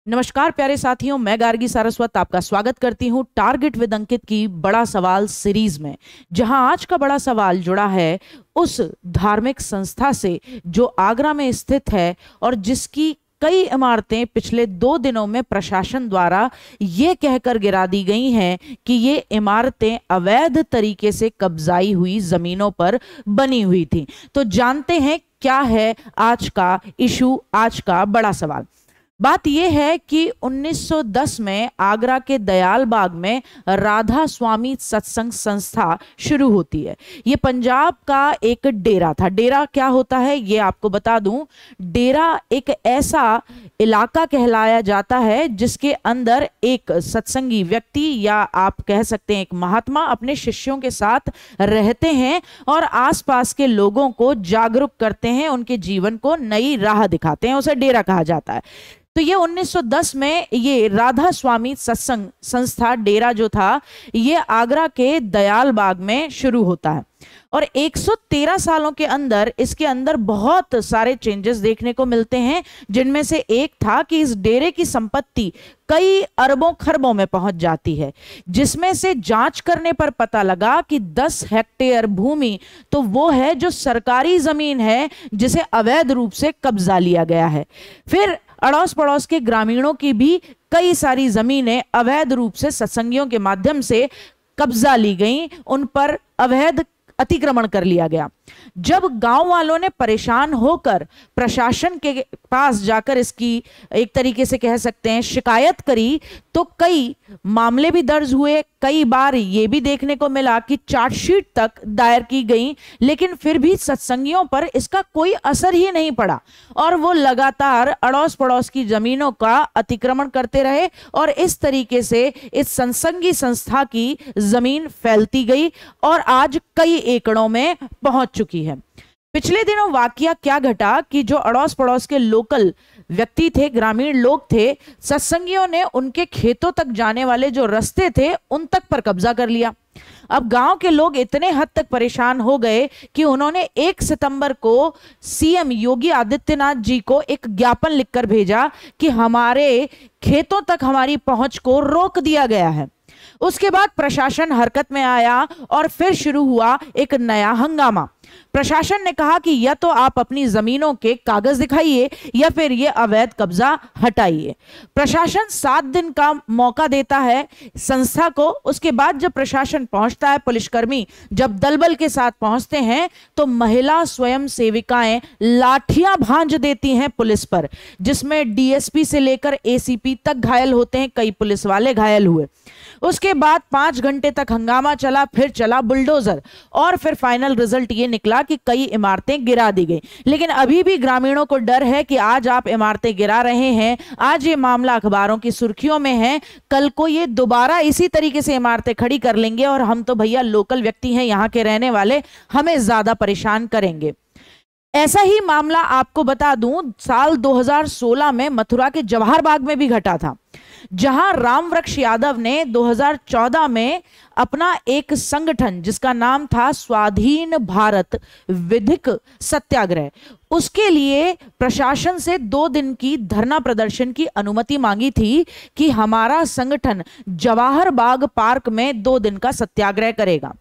नमस्कार प्यारे साथियों, मैं गार्गी सारस्वत आपका स्वागत करती हूं टारगेट विद अंकित की बड़ा सवाल सीरीज में, जहां आज का बड़ा सवाल जुड़ा है उस धार्मिक संस्था से जो आगरा में स्थित है और जिसकी कई इमारतें पिछले 2 दिनों में प्रशासन द्वारा ये कहकर गिरा दी गई हैं कि ये इमारतें अवैध तरीके से कब्जाई हुई जमीनों पर बनी हुई थी। तो जानते हैं क्या है आज का इशू, आज का बड़ा सवाल। बात यह है कि 1910 में आगरा के दयाल बाग में राधा स्वामी सत्संग संस्था शुरू होती है। ये पंजाब का एक डेरा था। डेरा क्या होता है ये आपको बता दूं। डेरा एक ऐसा इलाका कहलाया जाता है जिसके अंदर एक सत्संगी व्यक्ति या आप कह सकते हैं एक महात्मा अपने शिष्यों के साथ रहते हैं और आसपास के लोगों को जागरूक करते हैं, उनके जीवन को नई राह दिखाते हैं। उसे डेरा कहा जाता है। तो ये 1910 में ये राधा स्वामी सत्संग संस्था डेरा जो था ये आगरा के दयाल बाग में शुरू होता है और 113 सालों के अंदर इसके अंदर बहुत सारे चेंजेस देखने को मिलते हैं, जिनमें से एक था कि इस डेरे की संपत्ति कई अरबों खरबों में पहुंच जाती है, जिसमें से जांच करने पर पता लगा कि 10 हेक्टेयर भूमि तो वो है जो सरकारी जमीन है जिसे अवैध रूप से कब्जा लिया गया है। फिर अड़ोस पड़ोस के ग्रामीणों की भी कई सारी जमीनें अवैध रूप से सत्संगियों के माध्यम से कब्जा ली गई, उन पर अवैध अतिक्रमण कर लिया गया। जब गांव वालों ने परेशान होकर प्रशासन के पास जाकर इसकी एक तरीके से कह सकते हैं शिकायत करी तो कई मामले भी दर्ज हुए। कई बार ये भी देखने को मिला कि चार्जशीट तक दायर की गई, लेकिन फिर भी सत्संगियों पर इसका कोई असर ही नहीं पड़ा और वो लगातार अड़ोस पड़ोस की जमीनों का अतिक्रमण करते रहे और इस तरीके से इस सत्संगी संस्था की जमीन फैलती गई और आज कई एकड़ों में पहुंच चुकी है। पिछले दिनों वाकया क्या घटा कि जो अड़ोस पड़ोस के लोकल व्यक्ति थे, ग्रामीण लोग थे, सत्संगियों ने उनके खेतों तक जाने वाले जो रास्ते थे उन तक पर कब्जा कर लिया। अब गांव के लोग इतने हद तक परेशान हो गए कि उन्होंने 1 सितंबर को सीएम योगी आदित्यनाथ जी को एक ज्ञापन लिखकर भेजा कि हमारे खेतों तक हमारी पहुंच को रोक दिया गया है। उसके बाद प्रशासन हरकत में आया और फिर शुरू हुआ एक नया हंगामा। प्रशासन ने कहा कि या तो आप अपनी जमीनों के कागज दिखाइए या फिर ये अवैध कब्जा हटाइए। प्रशासन 7 दिन का मौका देता है संस्था को। उसके बाद जब प्रशासन पहुंचता है, पुलिसकर्मी जब दलबल के साथ पहुंचते हैं तो महिला स्वयं सेविकाएं लाठियां भांज देती हैं पुलिस पर, जिसमें डीएसपी से लेकर एसीपी तक घायल होते हैं, कई पुलिस वाले घायल हुए। उसके बाद 5 घंटे तक हंगामा चला, फिर चला बुलडोजर और फिर फाइनल रिजल्ट ये निकला कि कई इमारतें गिरा दी गई। लेकिन अभी भी ग्रामीणों को डर है कि आज आप इमारतें गिरा रहे हैं, आज ये मामला अखबारों की सुर्खियों में है, कल को ये दोबारा इसी तरीके से इमारतें खड़ी कर लेंगे और हम तो भैया लोकल व्यक्ति हैं, यहाँ के रहने वाले, हमें ज्यादा परेशान करेंगे। ऐसा ही मामला आपको बता दूं साल 2016 में मथुरा के जवाहर बाग में भी घटा था, जहां रामवृक्ष यादव ने 2014 में अपना एक संगठन जिसका नाम था स्वाधीन भारत विधिक सत्याग्रह, उसके लिए प्रशासन से 2 दिन की धरना प्रदर्शन की अनुमति मांगी थी कि हमारा संगठन जवाहर बाग पार्क में 2 दिन का सत्याग्रह करेगा।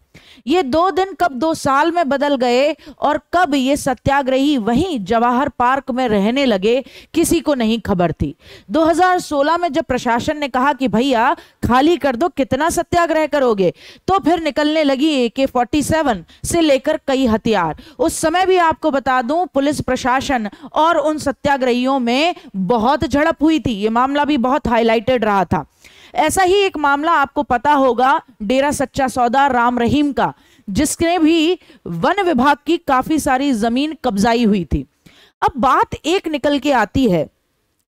ये 2 दिन कब 2 साल में बदल गए और कब ये सत्याग्रही वहीं जवाहर पार्क में रहने लगे, किसी को नहीं खबर थी। 2016 में जब प्रशासन ने कहा कि भैया खाली कर दो, कितना सत्याग्रह करोगे, तो फिर निकलने लगी AK-47 से लेकर कई हथियार। उस समय भी आपको बता दूं पुलिस प्रशासन और उन सत्याग्रहियों में बहुत झड़प हुई थी। ये मामला भी बहुत हाईलाइटेड रहा था। ऐसा ही एक मामला आपको पता होगा डेरा सच्चा सौदा राम रहीम का, जिसने भी वन विभाग की काफी सारी जमीन कब्जाई हुई थी। अब बात एक निकल के आती है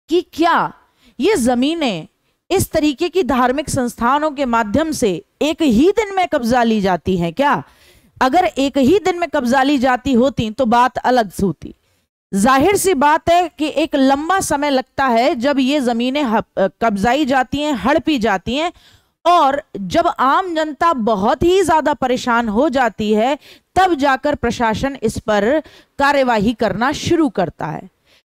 कि क्या ये जमीनें इस तरीके की धार्मिक संस्थानों के माध्यम से एक ही दिन में कब्जा ली जाती हैं क्या? अगर एक ही दिन में कब्जा ली जाती होती तो बात अलग होती। जाहिर सी बात है कि एक लंबा समय लगता है जब ये जमीनें कब्जाई जाती हैं, हड़पी जाती हैं, और जब आम जनता बहुत ही ज्यादा परेशान हो जाती है तब जाकर प्रशासन इस पर कार्यवाही करना शुरू करता है।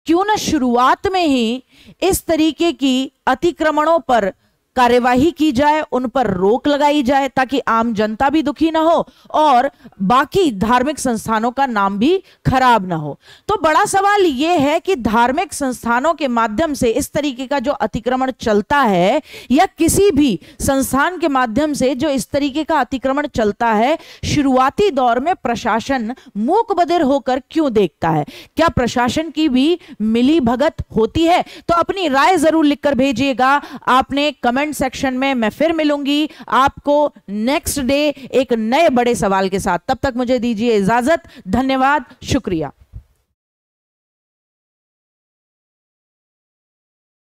क्यों न शुरुआत में ही इस तरीके की अतिक्रमणों पर कार्यवाही की जाए, उन पर रोक लगाई जाए, ताकि आम जनता भी दुखी ना हो और बाकी धार्मिक संस्थानों का नाम भी खराब ना हो। तो बड़ा सवाल यह है कि धार्मिक संस्थानों के माध्यम से इस तरीके का जो अतिक्रमण चलता है, या किसी भी संस्थान के माध्यम से जो इस तरीके का अतिक्रमण चलता है, शुरुआती दौर में प्रशासन मूक बधिर होकर क्यों देखता है? क्या प्रशासन की भी मिली भगत होती है? तो अपनी राय जरूर लिखकर भेजिएगा आपने कमेंट सेक्शन में। मैं फिर मिलूंगी आपको नेक्स्ट डे एक नए बड़े सवाल के साथ। तब तक मुझे दीजिए इजाजत। धन्यवाद, शुक्रिया।